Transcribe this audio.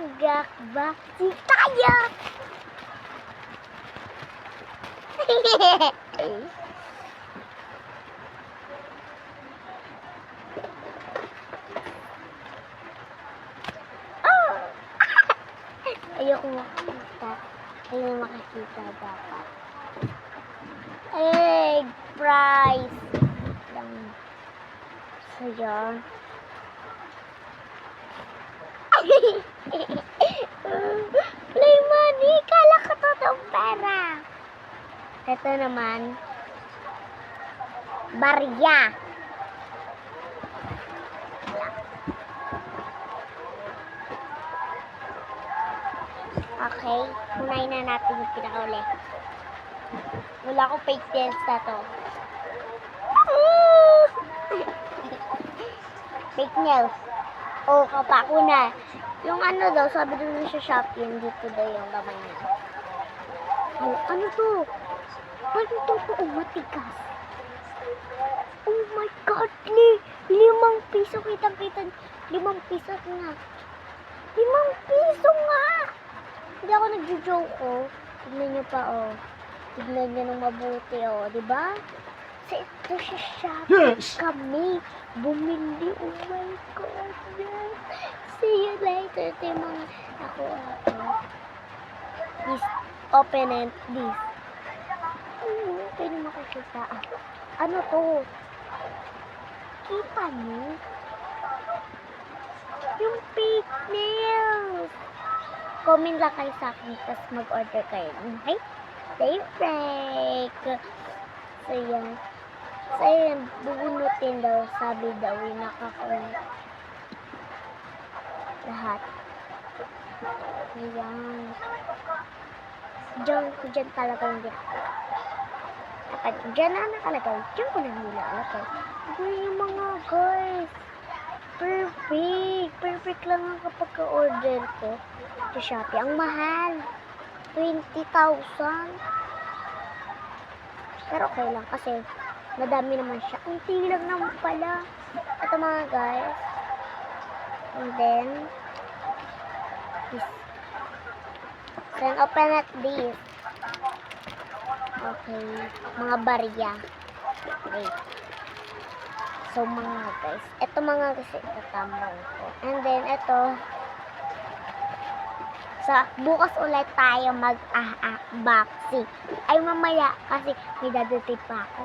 Mag-backboxing tayo! Oh! Ayoko makakita. Ayoko makakita dapat. Egg fries. Lang. So, yun. Play money. Kala ko totoong pera. Ito naman. Barya. Okay. Unahin na natin yung pinakauli. Wala akong fake dance na to. Fake nails. Oh, kapako na. Yung ano daw, sabi doon sa Shopee, dito daw yung laman niya. Oh, ano to? Ano to po? Oh, matigas. Oh my God, ₱5. Kitang-kita. ₱5 nga. ₱5 nga! Hindi ako nagjo-joke, oh. Tignan nyo pa, oh. Tignan nyo nung mabuti, oh. Diba? Sa ito sa Shopee kami bumili. Oh my God, yes. See you later. Ito yung mga ako. This, open and this. Pwede makikita. Ano to? Kita nyo? Yung fake nails. Comment lang kayo sa akin, tapos mag-order kayo. Okay? Stay fake. So, yan. So, yan. Bubunutin daw. Sabi daw, yung nakakulit. Lahat. Ayan. Diyan talaga yung ginagawa. Kapag diyan na nakalagay, diyan ko na nilalagay. Ayan yung mga guys. Perfect. Perfect lang ang kapag ka-order ko sa Shopee. Ang mahal. 20,000. Pero okay lang kasi madami naman siya. Unti lang naman pala. Ito mga guys. And then this. Then open at this. Okay. Mga barya. Wait. So mga guys. Ito mga guys. Itatambang ko. And then ito. Sa bukas ulit tayo mag-boxing. Ay mamaya kasi may dadating pa ako.